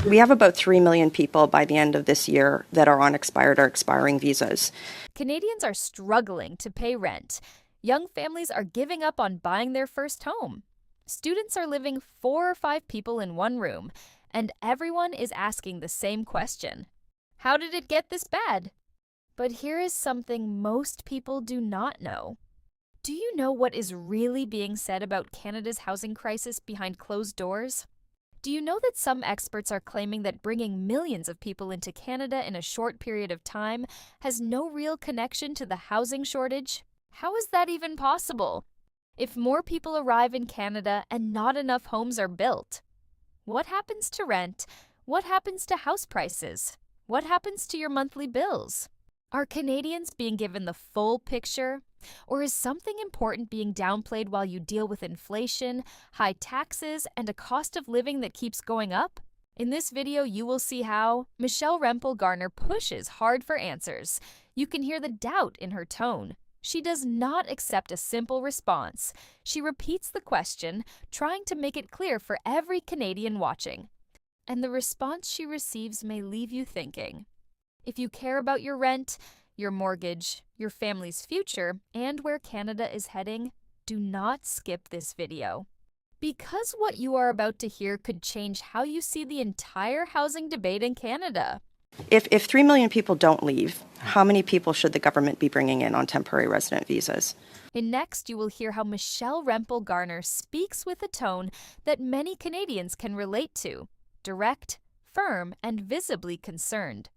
We have about 3 million people by the end of this year that are on expired or expiring visas. Canadians are struggling to pay rent. Young families are giving up on buying their first home. Students are living 4 or 5 people in one room, and everyone is asking the same question. How did it get this bad? But here is something most people do not know. Do you know what is really being said about Canada's housing crisis behind closed doors? Do you know that some experts are claiming that bringing millions of people into Canada in a short period of time has no real connection to the housing shortage? How is that even possible? If more people arrive in Canada and not enough homes are built, what happens to rent? What happens to house prices? What happens to your monthly bills? Are Canadians being given the full picture? Or is something important being downplayed while you deal with inflation, high taxes, and a cost of living that keeps going up? In this video, you will see how Michelle Rempel Garner pushes hard for answers. You can hear the doubt in her tone. She does not accept a simple response. She repeats the question, trying to make it clear for every Canadian watching. And the response she receives may leave you thinking. If you care about your rent, your mortgage, your family's future, and where Canada is heading, do not skip this video. Because what you are about to hear could change how you see the entire housing debate in Canada. If 3 million people don't leave, how many people should the government be bringing in on temporary resident visas? And next, you will hear how Michelle Rempel Garner speaks with a tone that many Canadians can relate to: direct, firm, and visibly concerned.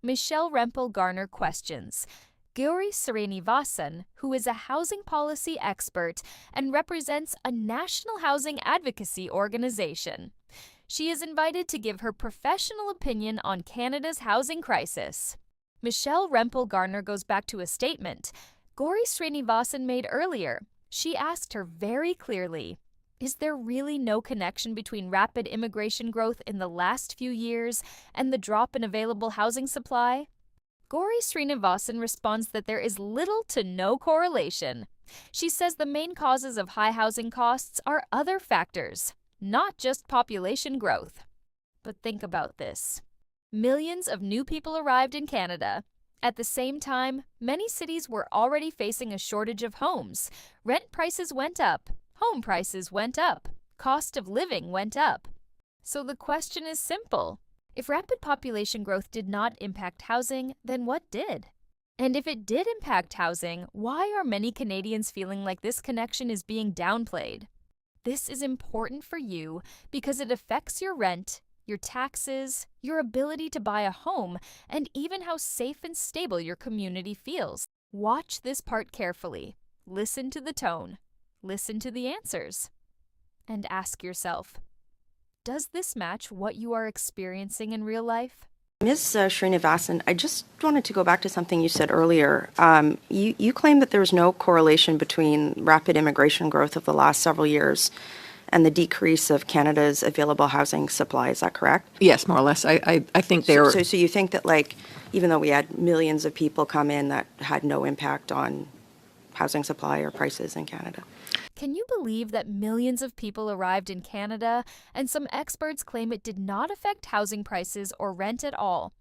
Michelle Rempel Garner questions Gauri Srinivasan, who is a housing policy expert and represents a national housing advocacy organization. She is invited to give her professional opinion on Canada's housing crisis. Michelle Rempel Garner goes back to a statement Gauri Srinivasan made earlier. She asked her very clearly, is there really no connection between rapid immigration growth in the last few years and the drop in available housing supply? Gauri Srinivasan responds that there is little to no correlation. She says the main causes of high housing costs are other factors, not just population growth. But think about this. Millions of new people arrived in Canada. At the same time, many cities were already facing a shortage of homes. Rent prices went up. Home prices went up. Cost of living went up. So the question is simple. If rapid population growth did not impact housing, then what did? And if it did impact housing, why are many Canadians feeling like this connection is being downplayed? This is important for you because it affects your rent, your taxes, your ability to buy a home, and even how safe and stable your community feels. Watch this part carefully. Listen to the tone. Listen to the answers. And ask yourself, does this match what you are experiencing in real life? Ms. Srinivasan, I just wanted to go back to something you said earlier. You claim that there's no correlation between rapid immigration growth of the last several years and the decrease of Canada's available housing supply. Is that correct? Yes, more or less. I think they're... So you think that, like, even though we had millions of people come in, that had no impact on housing supply or prices in Canada? Can you believe that millions of people arrived in Canada, and some experts claim it did not affect housing prices or rent at all?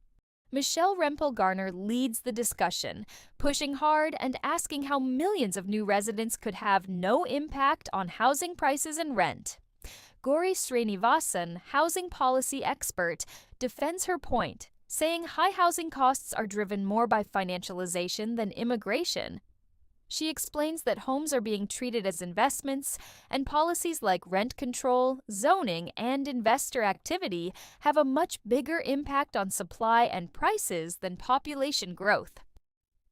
Michelle Rempel Garner leads the discussion, pushing hard and asking how millions of new residents could have no impact on housing prices and rent. Gauri Srinivasan, housing policy expert, defends her point, saying high housing costs are driven more by financialization than immigration. She explains that homes are being treated as investments, and policies like rent control, zoning, and investor activity have a much bigger impact on supply and prices than population growth.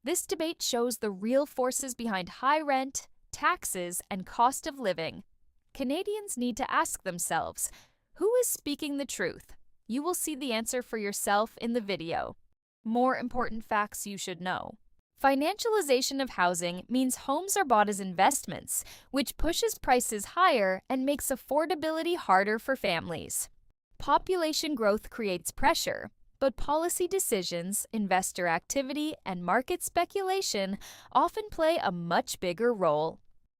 This debate shows the real forces behind high rent, taxes, and cost of living. Canadians need to ask themselves, who is speaking the truth? You will see the answer for yourself in the video. More important facts you should know. Financialization of housing means homes are bought as investments, which pushes prices higher and makes affordability harder for families. Population growth creates pressure, but policy decisions, investor activity, and market speculation often play a much bigger role.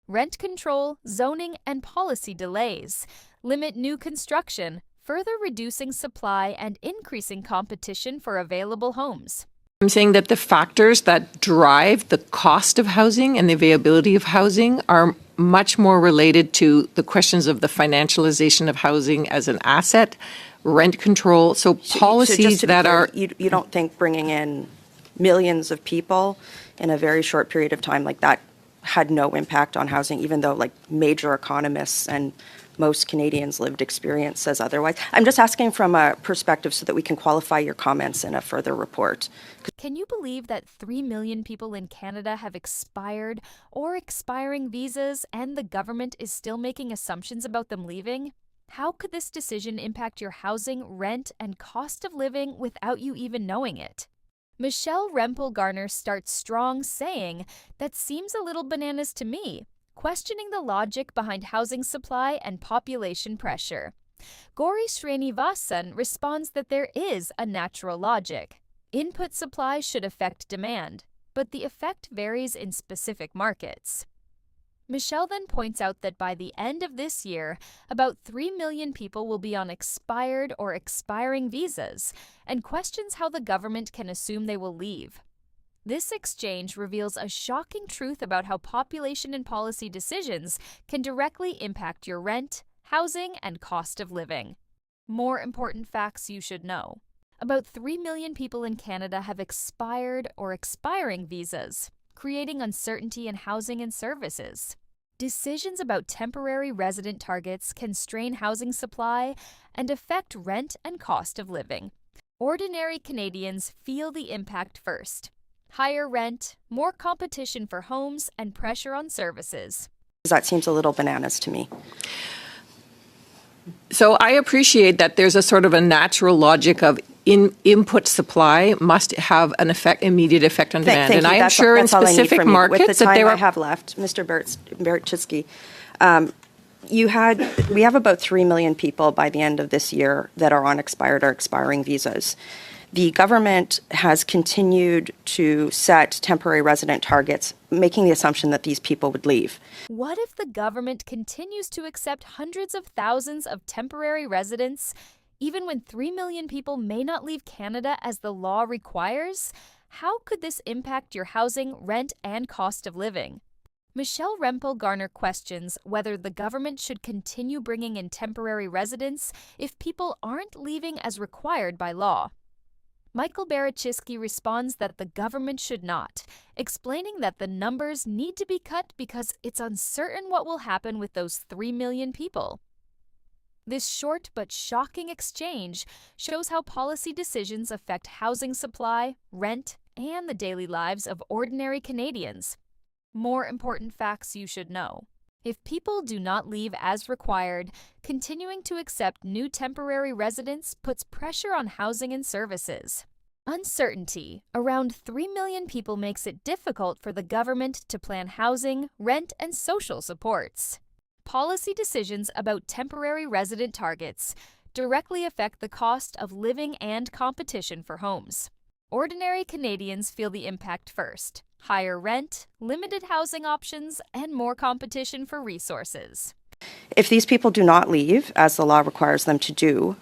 Rent control, zoning, and policy delays limit new construction, further reducing supply and increasing competition for available homes. I'm saying that the factors that drive the cost of housing and the availability of housing are much more related to the questions of the financialization of housing as an asset, rent control, so policies just to be that clear, are... You don't think bringing in millions of people in a very short period of time like that had no impact on housing, even though like major economists and most Canadians' lived experience says otherwise? I'm just asking from a perspective so that we can qualify your comments in a further report. Can you believe that 3 million people in Canada have expired or expiring visas and the government is still making assumptions about them leaving? How could this decision impact your housing, rent, and cost of living without you even knowing it? Michelle Rempel Garner starts strong saying, "That seems a little bananas to me," questioning the logic behind housing supply and population pressure. Gauri Srinivasan responds that there is a natural logic. Input supply should affect demand, but the effect varies in specific markets. Michelle then points out that by the end of this year, about 3 million people will be on expired or expiring visas, and questions how the government can assume they will leave. This exchange reveals a shocking truth about how population and policy decisions can directly impact your rent, housing, and cost of living. More important facts you should know. About 3 million people in Canada have expired or expiring visas, creating uncertainty in housing and services. Decisions about temporary resident targets can strain housing supply and affect rent and cost of living. Ordinary Canadians feel the impact first. Higher rent, more competition for homes, and pressure on services. That seems a little bananas to me. So I appreciate that there's a sort of a natural logic of input supply must have an immediate effect on demand. Thank and you. I am sure in specific markets with the time that there I are... have left, Mr. Berczycki, we have about 3 million people by the end of this year that are on expired or expiring visas. The government has continued to set temporary resident targets, making the assumption that these people would leave. What if the government continues to accept hundreds of thousands of temporary residents, even when 3 million people may not leave Canada as the law requires? How could this impact your housing, rent, and cost of living? Michelle Rempel Garner questions whether the government should continue bringing in temporary residents if people aren't leaving as required by law. Michael Berczycki responds that the government should not, explaining that the numbers need to be cut because it's uncertain what will happen with those 3 million people. This short but shocking exchange shows how policy decisions affect housing supply, rent, and the daily lives of ordinary Canadians. More important facts you should know. If people do not leave as required, continuing to accept new temporary residents puts pressure on housing and services. Uncertainty around 3 million people makes it difficult for the government to plan housing, rent, and social supports. Policy decisions about temporary resident targets directly affect the cost of living and competition for homes. Ordinary Canadians feel the impact first. Higher rent, limited housing options, and more competition for resources. If these people do not leave, as the law requires them to do,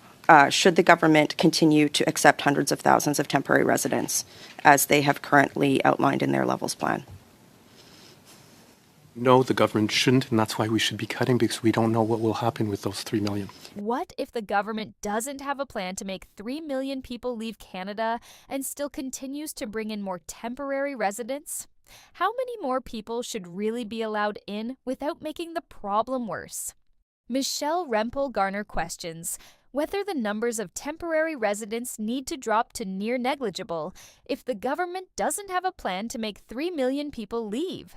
should the government continue to accept hundreds of thousands of temporary residents, as they have currently outlined in their levels plan? No, the government shouldn't, and that's why we should be cutting, because we don't know what will happen with those 3 million. What if the government doesn't have a plan to make 3 million people leave Canada and still continues to bring in more temporary residents? How many more people should really be allowed in without making the problem worse? Michelle Rempel Garner questions whether the numbers of temporary residents need to drop to near negligible if the government doesn't have a plan to make 3 million people leave.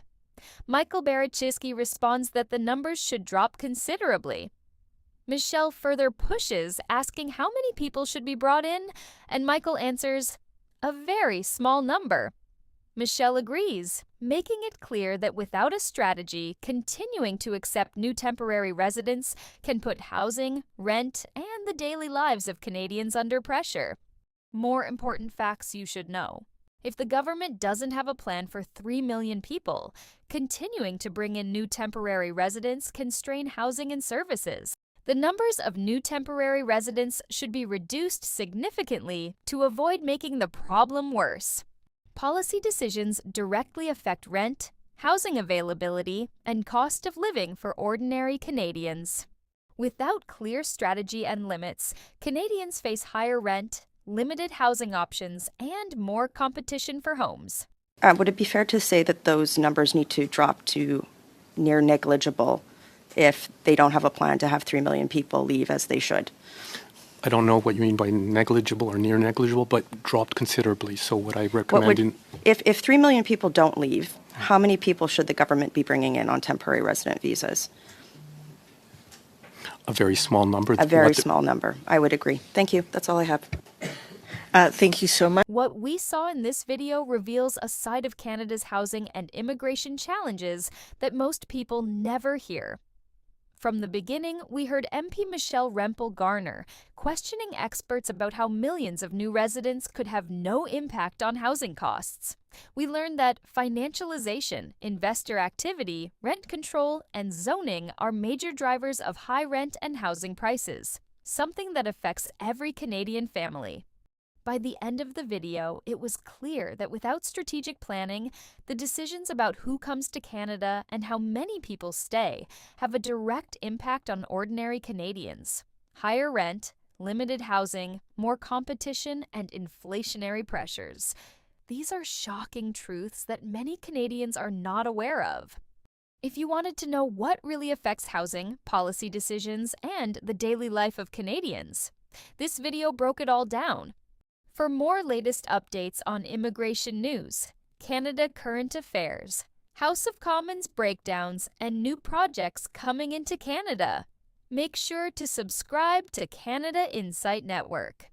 Michael Berczycki responds that the numbers should drop considerably. Michelle further pushes, asking how many people should be brought in, and Michael answers, a very small number. Michelle agrees, making it clear that without a strategy, continuing to accept new temporary residents can put housing, rent, and the daily lives of Canadians under pressure. More important facts you should know. If the government doesn't have a plan for 3 million people, continuing to bring in new temporary residents can strain housing and services. The numbers of new temporary residents should be reduced significantly to avoid making the problem worse. Policy decisions directly affect rent, housing availability, and cost of living for ordinary Canadians. Without clear strategy and limits, Canadians face higher rent, limited housing options, and more competition for homes. Would it be fair to say that those numbers need to drop to near negligible if they don't have a plan to have 3 million people leave as they should? I don't know what you mean by negligible or near negligible, but dropped considerably. So what I recommend if 3 million people don't leave, how many people should the government be bringing in on temporary resident visas? a very small number. A very small number. I would agree. Thank you. That's all I have. Thank you so much. What we saw in this video reveals a side of Canada's housing and immigration challenges that most people never hear. From the beginning, we heard MP Michelle Rempel Garner questioning experts about how millions of new residents could have no impact on housing costs. We learned that financialization, investor activity, rent control, and zoning are major drivers of high rent and housing prices, something that affects every Canadian family. By the end of the video, it was clear that without strategic planning, the decisions about who comes to Canada and how many people stay have a direct impact on ordinary Canadians. Higher rent, limited housing, more competition, and inflationary pressures. These are shocking truths that many Canadians are not aware of. If you wanted to know what really affects housing, policy decisions, and the daily life of Canadians, this video broke it all down. For more latest updates on immigration news, Canada current affairs, House of Commons breakdowns, and new projects coming into Canada, make sure to subscribe to Canada Insight Network.